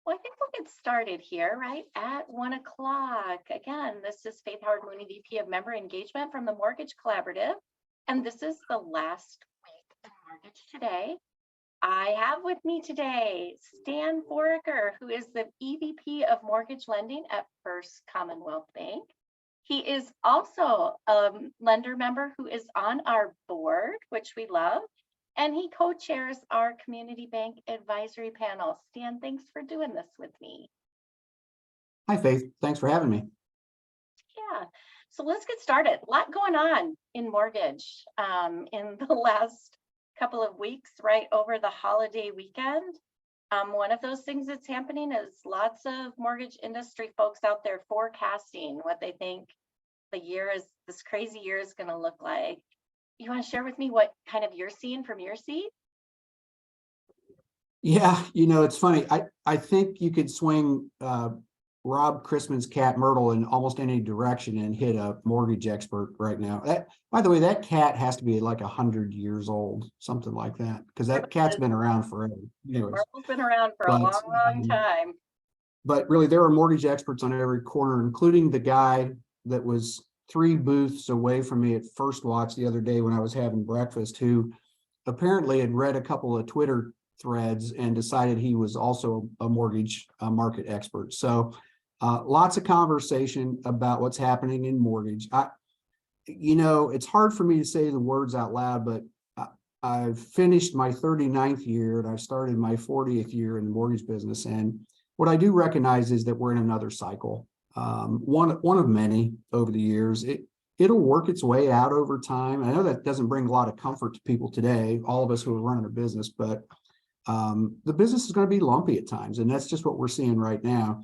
Well, I think we'll get started here, right at 1 o'clock. Again, this is Faith Howard Mooney, VP of Member Engagement from the Mortgage Collaborative. And this is the last week in Mortgage Today. I have with me today Stan Foraker, who is the EVP of Mortgage Lending at First Commonwealth Bank. He is also a lender member who is on our board, which we love. And he co-chairs our community bank advisory panel. Stan, thanks for doing this with me. Hi, Faith. Thanks for having me. Yeah, so let's get started. A lot going on in mortgage in the last couple of weeks, right over the holiday weekend. One of those things that's happening is lots of mortgage industry folks out there forecasting what they think this crazy year is going to look like. You want to share with me what kind of you're seeing from your seat? Yeah, it's funny. I think you could swing Rob Christman's cat Myrtle in almost any direction and hit a mortgage expert right now. By the way, that cat has to be like 100 years old, something like that, because that cat's been around forever. Anyways, Myrtle's been around for a long time. But really, there are mortgage experts on every corner, including the guy that was 3 booths away from me at First Watch the other day when I was having breakfast, who apparently had read a couple of Twitter threads and decided he was also a mortgage market expert. So lots of conversation about what's happening in mortgage. It's hard for me to say the words out loud, but I've finished my 39th year and I've started my 40th year in the mortgage business. And what I do recognize is that we're in another cycle. One of many over the years. It'll work its way out over time. I know that doesn't bring a lot of comfort to people today, all of us who are running a business, but the business is going to be lumpy at times, and that's just what we're seeing right now.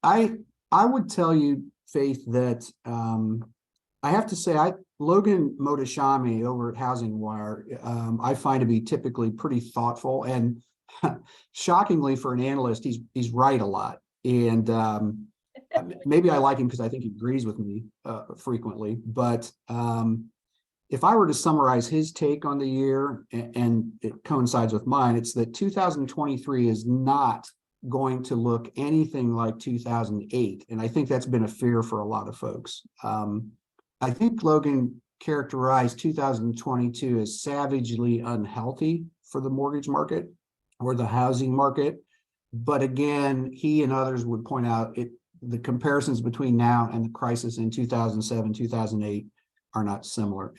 I would tell you, Faith, that I have to say, Logan Mohtashami over at Housing Wire, I find to be typically pretty thoughtful, and shockingly for an analyst, he's right a lot. And maybe I like him because I think he agrees with me frequently. But if I were to summarize his take on the year, and it coincides with mine, it's that 2023 is not going to look anything like 2008. And I think that's been a fear for a lot of folks. I think Logan characterized 2022 as savagely unhealthy for the mortgage market or the housing market. But again, he and others would point out the comparisons between now and the crisis in 2007, 2008 are not similar.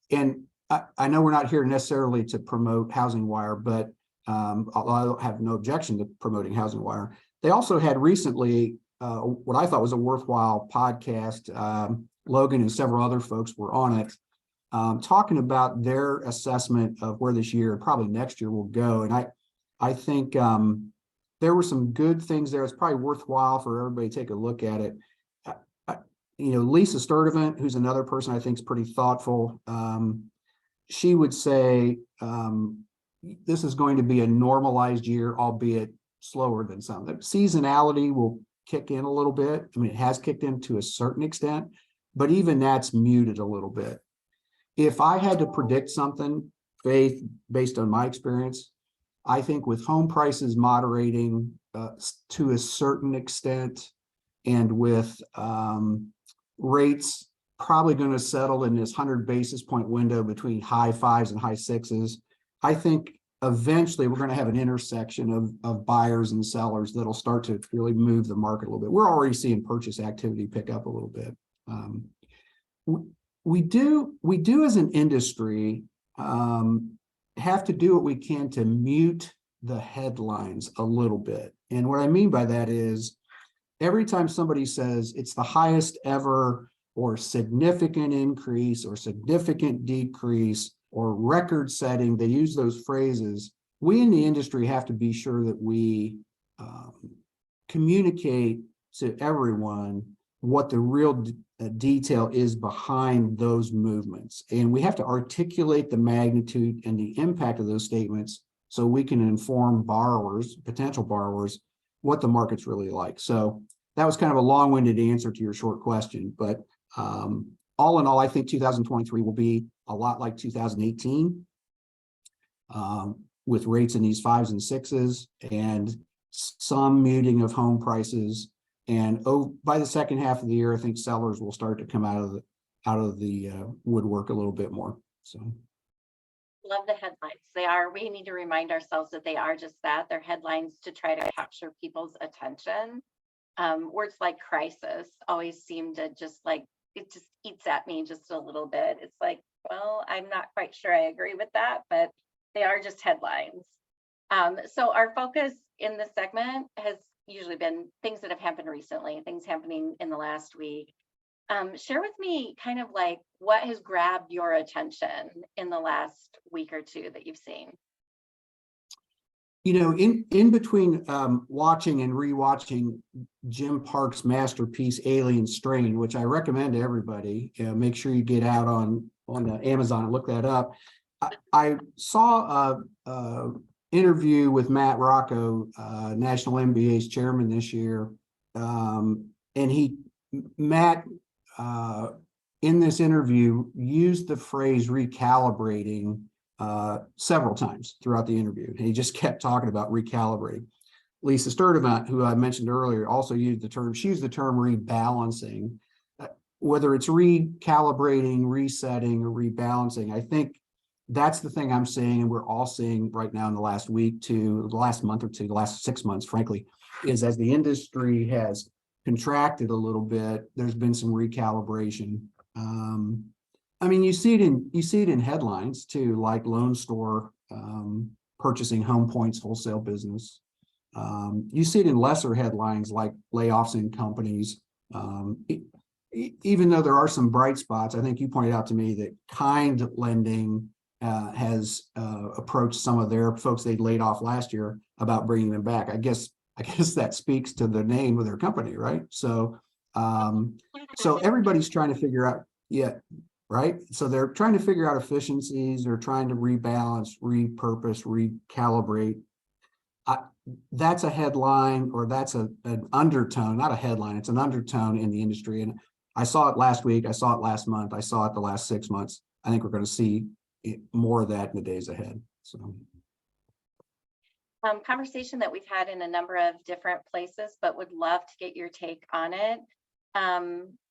And I know we're not here necessarily to promote Housing Wire, but although I have no objection to promoting Housing Wire, they also had recently what I thought was a worthwhile podcast. Logan and several other folks were on it, talking about their assessment of where this year and probably next year will go. And I think there were some good things there. It's probably worthwhile for everybody to take a look at it. Lisa Sturdivant, who's another person I think is pretty thoughtful, she would say this is going to be a normalized year, albeit slower than some. The seasonality will kick in a little bit. I mean, it has kicked in to a certain extent, but even that's muted a little bit. If I had to predict something, Faith, based on my experience, I think with home prices moderating to a certain extent, and with rates probably going to settle in this 100 basis point window between high 5s and high 6s, I think eventually we're going to have an intersection of buyers and sellers that'll start to really move the market a little bit. We're already seeing purchase activity pick up a little bit. We do as an industry have to do what we can to mute the headlines a little bit. And what I mean by that is every time somebody says it's the highest ever or significant increase or significant decrease or record setting, they use those phrases. We in the industry have to be sure that we communicate to everyone what the real detail is behind those movements. And we have to articulate the magnitude and the impact of those statements so we can inform borrowers, potential borrowers, what the market's really like. So that was kind of a long-winded answer to your short question, but all in all, I think 2023 will be a lot like 2018 with rates in these 5s and 6s. And some muting of home prices. And by the second half of the year, I think sellers will start to come out of the woodwork a little bit more. So. Love the headlines. They are, we need to remind ourselves that they are just that. They're headlines to try to capture people's attention. Words like crisis always seem to just like, it just eats at me just a little bit. It's like, well, I'm not quite sure I agree with that, but they are just headlines. So our focus in this segment has usually been things that have happened recently, things happening in the last week. Share with me kind of like what has grabbed your attention in the last week or two that you've seen. You know, in between watching and rewatching Jim Park's masterpiece Alien Strain, which I recommend to everybody, make sure you get out on Amazon and look that up. I saw a interview with Matt Rocco, National MBA's chairman this year, and Matt in this interview used the phrase recalibrating several times throughout the interview. He just kept talking about recalibrating. Lisa Sturdivant, who I mentioned earlier, also used the term, she used the term rebalancing. Whether it's recalibrating, resetting, or rebalancing, I think that's the thing I'm seeing, and we're all seeing right now in the last week to the last month or two, the last 6 months, frankly, is as the industry has contracted a little bit, there's been some recalibration. I mean, you see it in headlines too, like Lone Star purchasing Home Point's wholesale business. You see it in lesser headlines like layoffs in companies. Even though there are some bright spots, I think you pointed out to me that Kind Lending has approached some of their folks they laid off last year about bringing them back. I guess that speaks to the name of their company, right? So, so everybody's trying to figure out, yeah, right? So they're trying to figure out efficiencies. They're trying to rebalance, repurpose, recalibrate. That's a headline, or that's an undertone, not a headline. It's an undertone in the industry. And I saw it last week. I saw it last month. I saw it the last 6 months. I think we're going to see more of that in the days ahead. So. Conversation that we've had in a number of different places, but would love to get your take on it.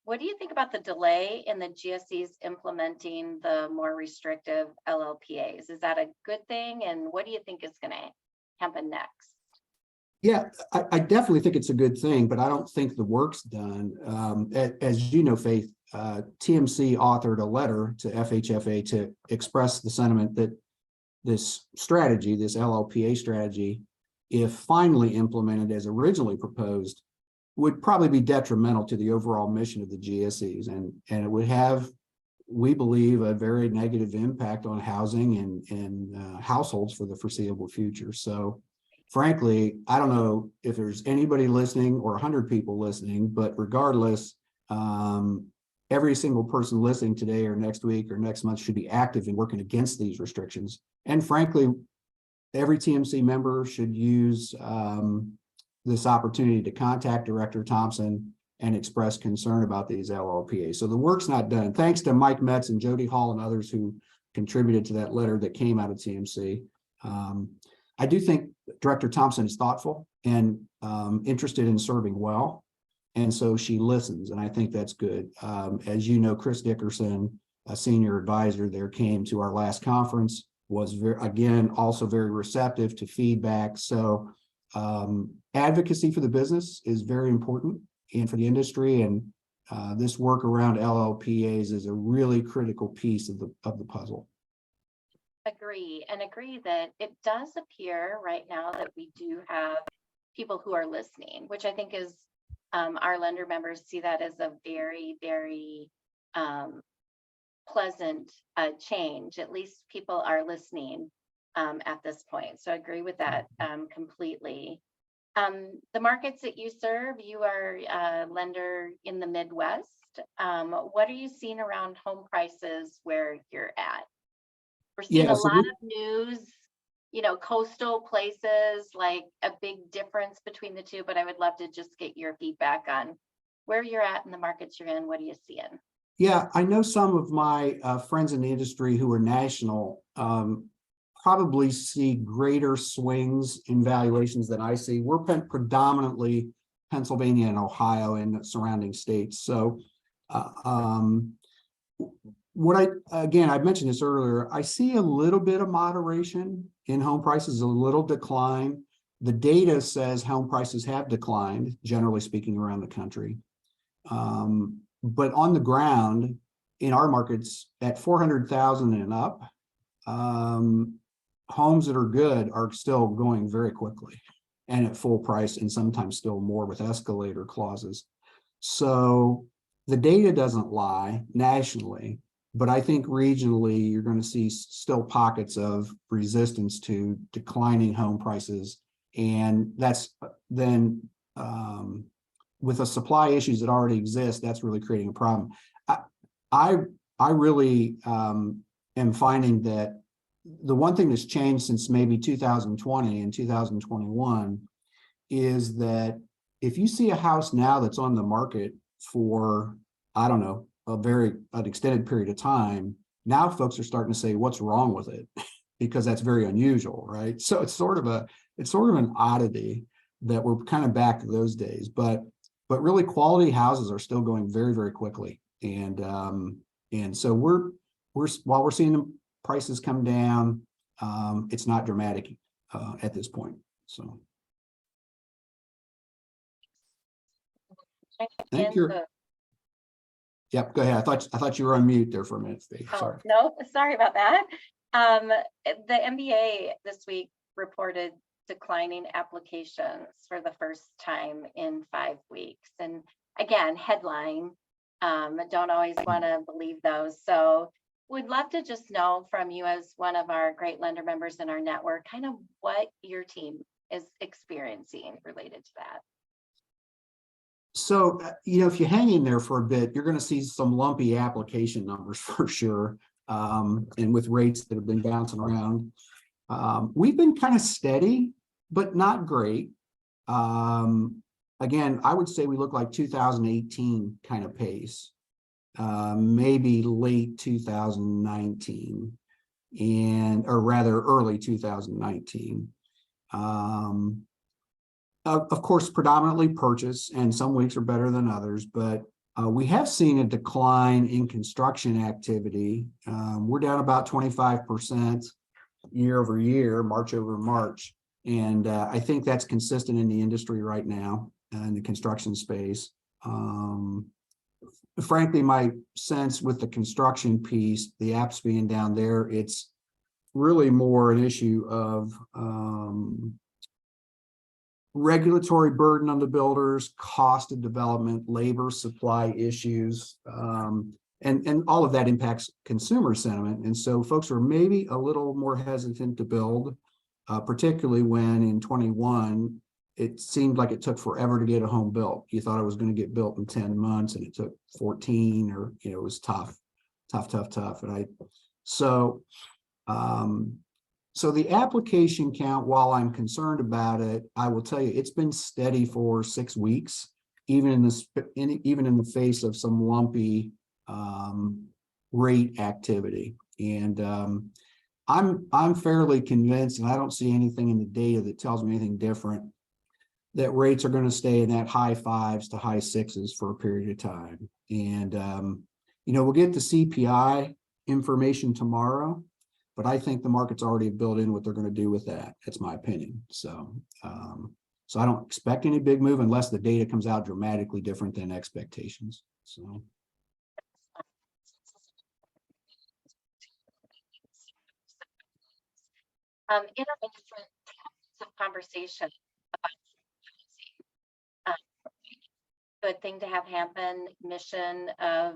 What do you think about the delay in the GSEs implementing the more restrictive LLPAs? Is that a good thing? And what do you think is going to happen next? Yeah, I definitely think it's a good thing, but I don't think the work's done. As you know, Faith, TMC authored a letter to FHFA to express the sentiment that this strategy, this LLPA strategy, if finally implemented as originally proposed, would probably be detrimental to the overall mission of the GSEs, and it would have, we believe, a very negative impact on housing and households for the foreseeable future. So frankly, I don't know if there's anybody listening or 100 people listening, but regardless, every single person listening today or next week or next month should be active in working against these restrictions. And frankly, every TMC member should use this opportunity to contact Director Thompson and express concern about these LLPAs. So the work's not done. Thanks to Mike Metz and Jody Hall and others who contributed to that letter that came out of TMC. I do think Director Thompson is thoughtful and interested in serving well. And so she listens, and I think that's good. As you know, Chris Dickerson, a senior advisor there, came to our last conference, was again also very receptive to feedback. So advocacy for the business is very important and for the industry, and this work around LLPAs is a really critical piece of the puzzle. Agree that it does appear right now that we do have people who are listening, which I think is our lender members see that as a very, very pleasant change. At least people are listening at this point. So I agree with that completely. The markets that you serve, you are a lender in the Midwest. What are you seeing around home prices where you're at? We're seeing a lot of news, you know, coastal places, like a big difference between the two, but I would love to just get your feedback on where you're at in the markets you're in. What are you seeing? Yeah, I know some of my friends in the industry who are national probably see greater swings in valuations than I see. We're predominantly Pennsylvania and Ohio and the surrounding states. So I've mentioned this earlier, I see a little bit of moderation in home prices, a little decline. The data says home prices have declined, generally speaking, around the country. But on the ground, in our markets, at 400,000 and up, homes that are good are still going very quickly and at full price, and sometimes still more with escalator clauses. So the data doesn't lie nationally, but I think regionally, you're going to see still pockets of resistance to declining home prices. And that's then with the supply issues that already exist, that's really creating a problem. I really am finding that the one thing that's changed since maybe 2020 and 2021 is that if you see a house now that's on the market for, I don't know, an extended period of time, now folks are starting to say, what's wrong with it? Because that's very unusual, right? So it's sort of an oddity that we're kind of back to those days, but really quality houses are still going very, very quickly. And so while we're seeing the prices come down, it's not dramatic at this point. So thank you. Yep, go ahead. I thought you were on mute there for a minute, Faith. Sorry. No, sorry about that. The MBA this week reported declining applications for the first time in 5 weeks. And again, headline, don't always want to believe those. So we'd love to just know from you, as one of our great lender members in our network, kind of what your team is experiencing related to that. So, if you hang in there for a bit, you're going to see some lumpy application numbers for sure. And with rates that have been bouncing around, we've been kind of steady, but not great. Again, I would say we look like 2018 kind of pace, maybe late 2019, or rather early 2019. Of course, predominantly purchase, and some weeks are better than others, but we have seen a decline in construction activity. We're down about 25% year over year, March over March. And I think that's consistent in the industry right now in the construction space. Frankly, my sense with the construction piece, the apps being down there, it's really more an issue of regulatory burden on the builders, cost of development, labor supply issues, and all of that impacts consumer sentiment. And so folks are maybe a little more hesitant to build, particularly when in 21, it seemed like it took forever to get a home built. You thought it was going to get built in 10 months and it took 14, or, it was tough. And so the application count, while I'm concerned about it, I will tell you, it's been steady for 6 weeks, even in the face of some lumpy rate activity. And I'm fairly convinced, and I don't see anything in the data that tells me anything different, that rates are going to stay in that high 5s to high 6s for a period of time. And we'll get the CPI information tomorrow, but I think the market's already built in what they're going to do with that. That's my opinion. So I don't expect any big move unless the data comes out dramatically different than expectations. So. In our different conversation about good thing to have happen, mission of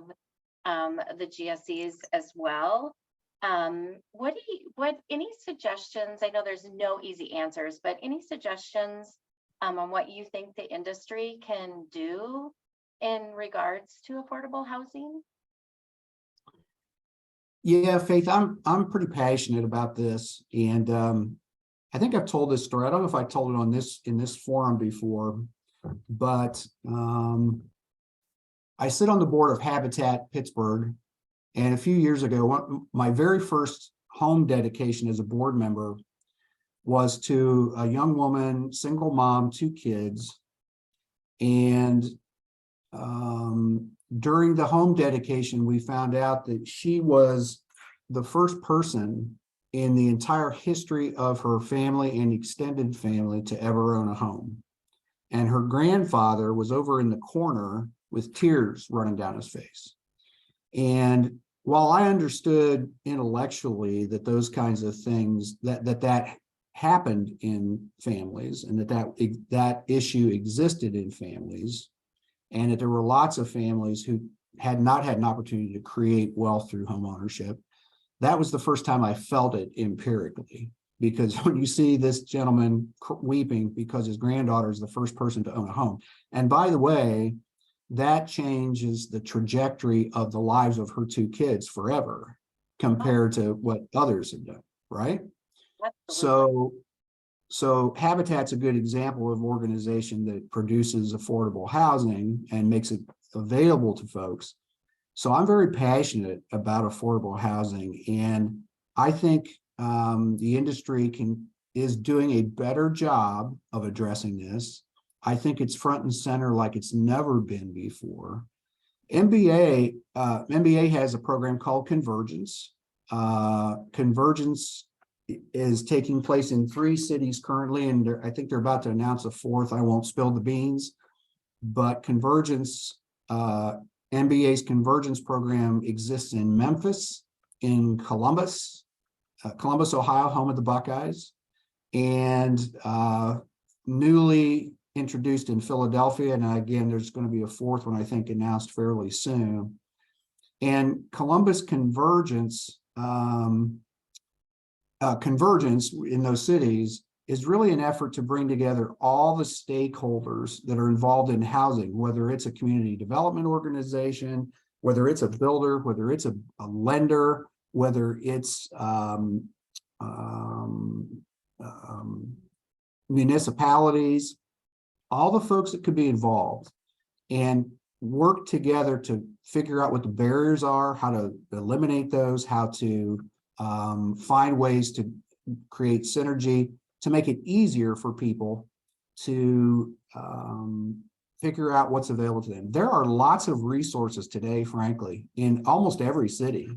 the GSEs as well. Any suggestions? I know there's no easy answers, but any suggestions on what you think the industry can do in regards to affordable housing? Yeah, Faith, I'm pretty passionate about this, and I think I've told this story. I don't know if I told it in this forum before, but I sit on the board of Habitat Pittsburgh, and a few years ago, my very first home dedication as a board member was to a young woman, single mom, 2 kids. And during the home dedication, we found out that she was the first person in the entire history of her family and extended family to ever own a home. And her grandfather was over in the corner with tears running down his face. And while I understood intellectually that those kinds of things, that happened in families, and that issue existed in families, and that there were lots of families who had not had an opportunity to create wealth through home ownership, that was the first time I felt it empirically. Because when you see this gentleman weeping because his granddaughter is the first person to own a home, and by the way, that changes the trajectory of the lives of her 2 kids forever compared to what others have done, right? Absolutely. So Habitat's a good example of organization that produces affordable housing and makes it available to folks. So I'm very passionate about affordable housing, and I think the industry is doing a better job of addressing this. I think it's front and center like it's never been before. MBA has a program called Convergence. Convergence is taking place in 3 cities currently, and I think they're about to announce a 4th. I won't spill the beans, but Convergence, MBA's Convergence program exists in Memphis, in Columbus, Ohio, home of the Buckeyes, and newly introduced in Philadelphia. And again, there's going to be a 4th one, I think, announced fairly soon. And Columbus Convergence, Convergence in those cities is really an effort to bring together all the stakeholders that are involved in housing, whether it's a community development organization, whether it's a builder, whether it's a lender, whether it's municipalities, all the folks that could be involved, and work together to figure out what the barriers are, how to eliminate those, how to find ways to create synergy to make it easier for people to figure out what's available to them. There are lots of resources today, frankly, in almost every city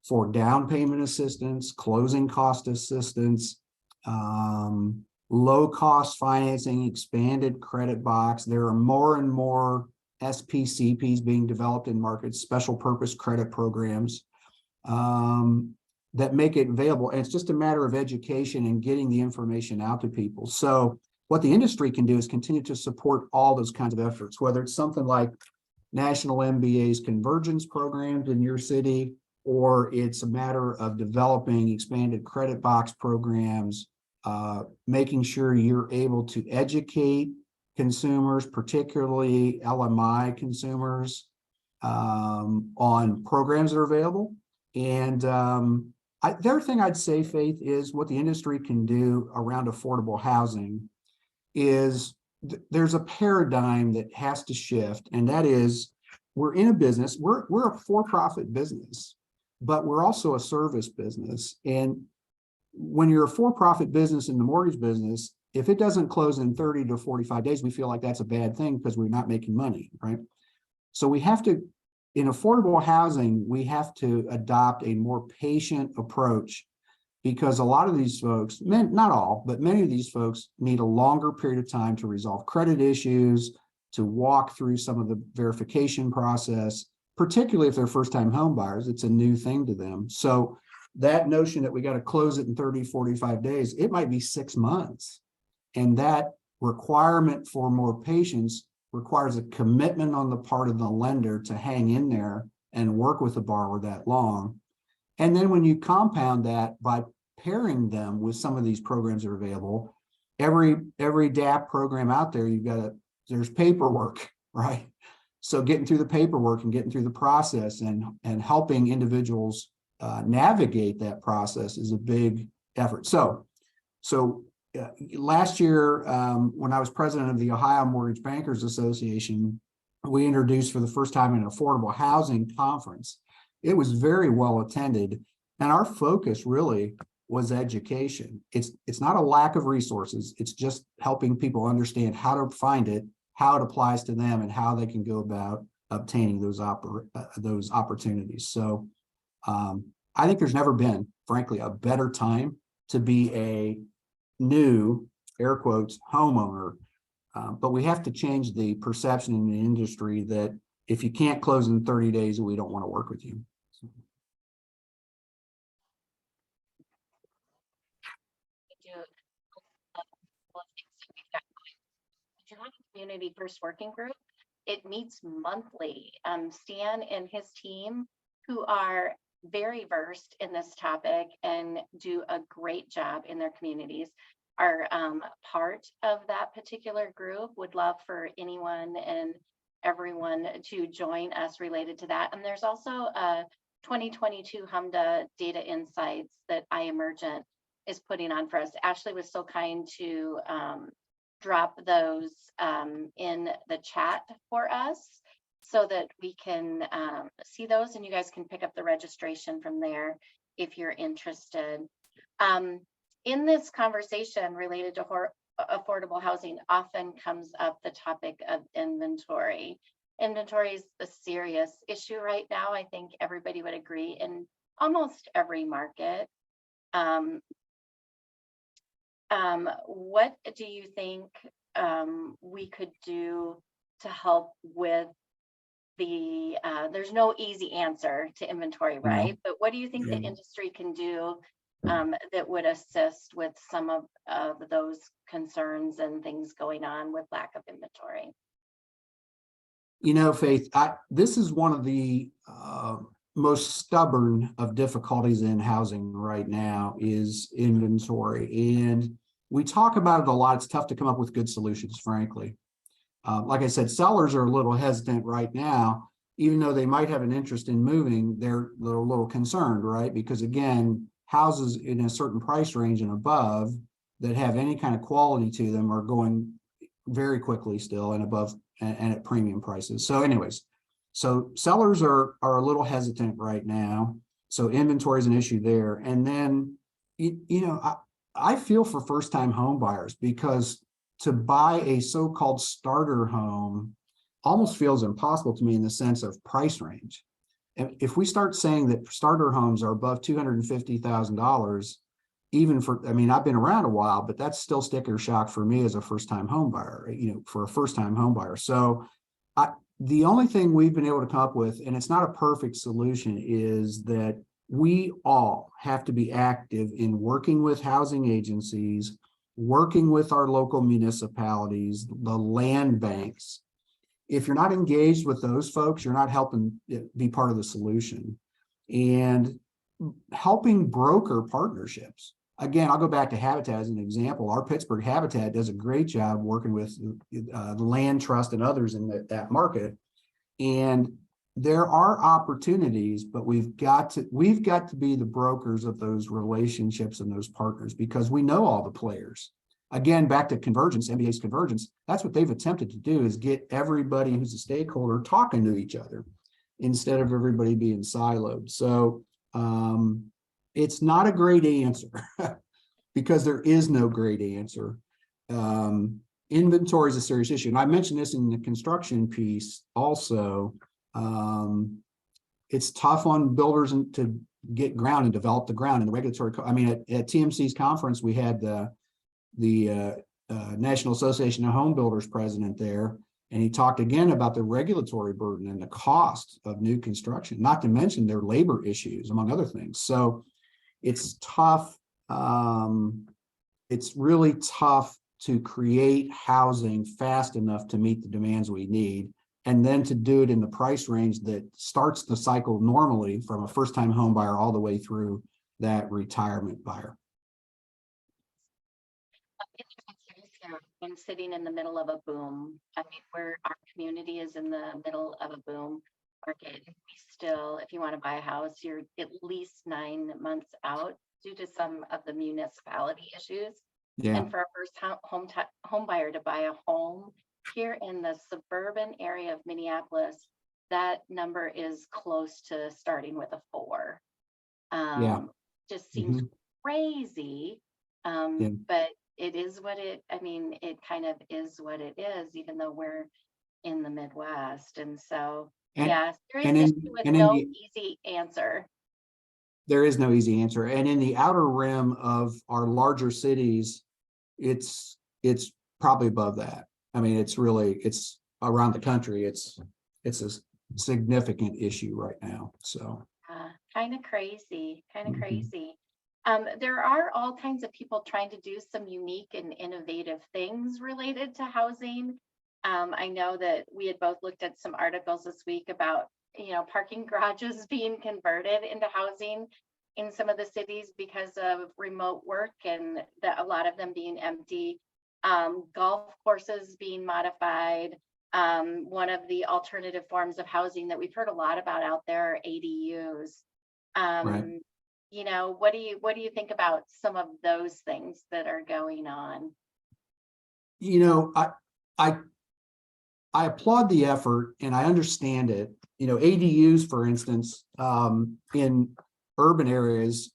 for down payment assistance, closing cost assistance, low cost financing, expanded credit box. There are more and more SPCPs being developed in markets, special purpose credit programs, that make it available. And it's just a matter of education and getting the information out to people. So what the industry can do is continue to support all those kinds of efforts, whether it's something like National MBA's Convergence programs in your city, or it's a matter of developing expanded credit box programs, making sure you're able to educate consumers, particularly LMI consumers, on programs that are available. And the other thing I'd say, Faith, is what the industry can do around affordable housing is there's a paradigm that has to shift, and that is we're in a business, we're a for-profit business, but we're also a service business. And when you're a for-profit business in the mortgage business, if it doesn't close in 30 to 45 days, we feel like that's a bad thing because we're not making money, right? So we have to, in affordable housing, we have to adopt a more patient approach, because a lot of these folks, not all, but many of these folks need a longer period of time to resolve credit issues, to walk through some of the verification process, particularly if they're first-time home buyers. It's a new thing to them. So that notion that we got to close it in 30, 45 days, it might be 6 months. And that requirement for more patience requires a commitment on the part of the lender to hang in there and work with the borrower that long. And then when you compound that by pairing them with some of these programs that are available, every DAP program out there, there's paperwork, right? So getting through the paperwork and getting through the process and helping individuals navigate that process is a big effort. So last year, when I was president of the Ohio Mortgage Bankers Association, we introduced for the first time an affordable housing conference. It was very well attended. And our focus really was education. It's not a lack of resources. It's just helping people understand how to find it, how it applies to them, and how they can go about obtaining those opportunities. So I think there's never been, frankly, a better time to be a new, air quotes, homeowner. But we have to change the perception in the industry that if you can't close in 30 days, we don't want to work with you. We do a couple of things that we've got going. We do have a community first working group. It meets monthly. Stan and his team, who are very versed in this topic and do a great job in their communities, are part of that particular group. Would love for anyone and everyone to join us related to that. And there's also a 2022 HMDA data insights that iEmergent is putting on for us. Ashley was so kind to drop those in the chat for us so that we can see those, and you guys can pick up the registration from there if you're interested. In this conversation related to affordable housing, often comes up the topic of inventory. Inventory is a serious issue right now. I think everybody would agree in almost every market. What do you think we could do to help with the, there's no easy answer to inventory, right? But what do you think the industry can do that would assist with some of those concerns and things going on with lack of inventory? You know, Faith, this is one of the most stubborn of difficulties in housing right now is inventory. And we talk about it a lot. It's tough to come up with good solutions, frankly. Like I said, sellers are a little hesitant right now, even though they might have an interest in moving, they're a little concerned, right? Because again, houses in a certain price range and above that have any kind of quality to them are going very quickly still and above and at premium prices. So anyways, so sellers are a little hesitant right now. So inventory is an issue there. And then, you know, I feel for first-time home buyers because to buy a so-called starter home almost feels impossible to me in the sense of price range. And if we start saying that starter homes are above $250,000, even for, I mean, I've been around a while, but that's still sticker shock for me as a first-time home buyer, you know, for a first-time home buyer. So the only thing we've been able to come up with, and it's not a perfect solution, is that we all have to be active in working with housing agencies, working with our local municipalities, the land banks. If you're not engaged with those folks, you're not helping be part of the solution. And helping broker partnerships. Again, I'll go back to Habitat as an example. Our Pittsburgh Habitat does a great job working with the Land Trust and others in that market. And there are opportunities, but we've got to be the brokers of those relationships and those partners because we know all the players. Again, back to convergence, MBA's convergence, that's what they've attempted to do is get everybody who's a stakeholder talking to each other instead of everybody being siloed. So it's not a great answer because there is no great answer. Inventory is a serious issue. And I mentioned this in the construction piece also. It's tough on builders to get ground and develop the ground and the regulatory. I mean, at TMC's conference, we had the National Association of Home Builders president there, and he talked again about the regulatory burden and the cost of new construction, not to mention their labor issues, among other things. So it's tough. It's really tough to create housing fast enough to meet the demands we need, and then to do it in the price range that starts the cycle normally from a first-time home buyer all the way through that retirement buyer. I'm sitting in the middle of a boom. I mean, our community is in the middle of a boom market. We still, if you want to buy a house, you're at least 9 months out due to some of the municipality issues. Yeah. And for a first home buyer to buy a home here in the suburban area of Minneapolis, that number is close to starting with a 4. Yeah. Just seems Mhm. crazy. Yeah. But it is what I mean, it kind of is what it is, even though we're in the Midwest. And so, And yeah, serious and issue in with and in no the easy answer. there is no easy answer. And in the outer rim of our larger cities, it's probably above that. I mean, it's around the country. It's a significant issue right now. So Kind of crazy, kind of mhm. crazy. There are all kinds of people trying to do some unique and innovative things related to housing. I know that we had both looked at some articles this week about, parking garages being converted into housing in some of the cities because of remote work and a lot of them being empty. Golf courses being modified. One of the alternative forms of housing that we've heard a lot about out there are ADUs. Right. Um, what do you think about some of those things that are going on? You know, I I applaud the effort and I understand it. ADUs, for instance, in urban areas,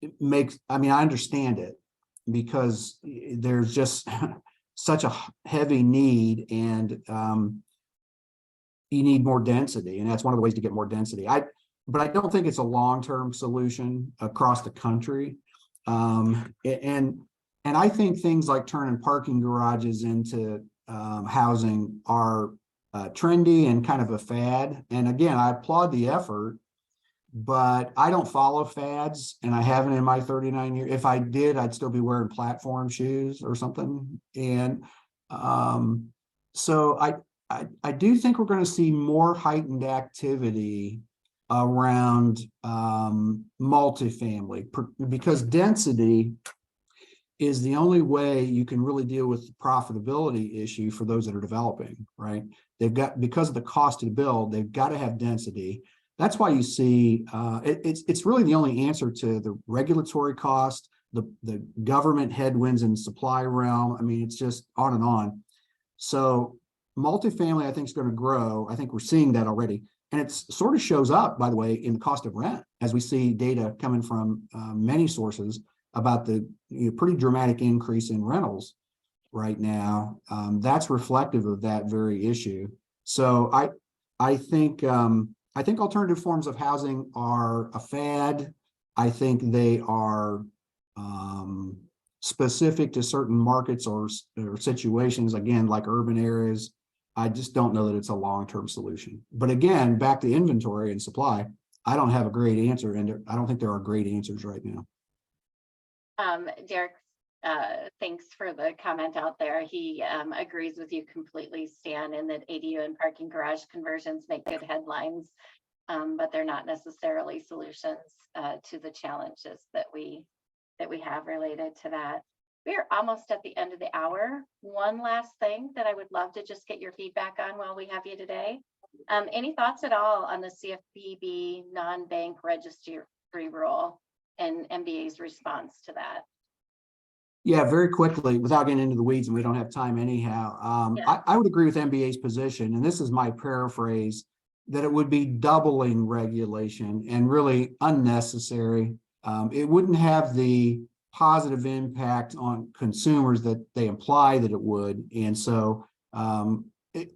it makes, I mean, I understand it because there's just such a heavy need and you need more density. And that's one of the ways to get more density. But I don't think it's a long-term solution across the country. And I think things like turning parking garages into housing are trendy and kind of a fad. And again, I applaud the effort, but I don't follow fads and I haven't in my 39 years. If I did, I'd still be wearing platform shoes or something. And so I do think we're going to see more heightened activity around multifamily because density is the only way you can really deal with the profitability issue for those that are developing, right? They've got, because of the cost to build, they've got to have density. That's why you see it's really the only answer to the regulatory cost, the government headwinds in the supply realm. I mean, it's just on and on. So multifamily, I think, is going to grow. I think we're seeing that already. And it sort of shows up, by the way, in the cost of rent, as we see data coming from many sources about the pretty dramatic increase in rentals right now. That's reflective of that very issue. So I think alternative forms of housing are a fad. I think they are specific to certain markets or situations, again, like urban areas. I just don't know that it's a long-term solution. But again, back to inventory and supply, I don't have a great answer, and I don't think there are great answers right now. Derek, thanks for the comment out there. He agrees with you completely, Stan, in that ADU and parking garage conversions make good headlines, but they're not necessarily solutions to the challenges that we have related to that. We are almost at the end of the hour. One last thing that I would love to just get your feedback on while we have you today. Any thoughts at all on the CFPB non-bank registry rule and MBA's response to that? Yeah, very quickly, without getting into the weeds, and we don't have time anyhow. Yeah. I would agree with MBA's position, and this is my paraphrase, that it would be doubling regulation and really unnecessary. It wouldn't have the positive impact on consumers that they imply that it would. And so, I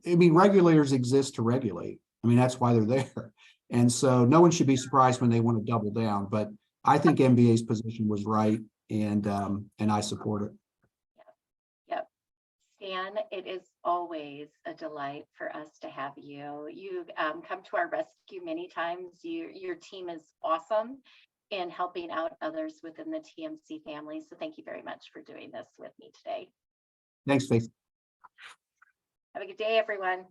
mean, regulators exist to regulate. I mean, that's why they're there. And so no one should be surprised when they want to double down. But I think MBA's position was right, and I support it. Yep. Stan, it is always a delight for us to have you. You've come to our rescue many times. Your team is awesome in helping out others within the TMC family. So thank you very much for doing this with me today. Thanks, Faith. Have a good day, everyone.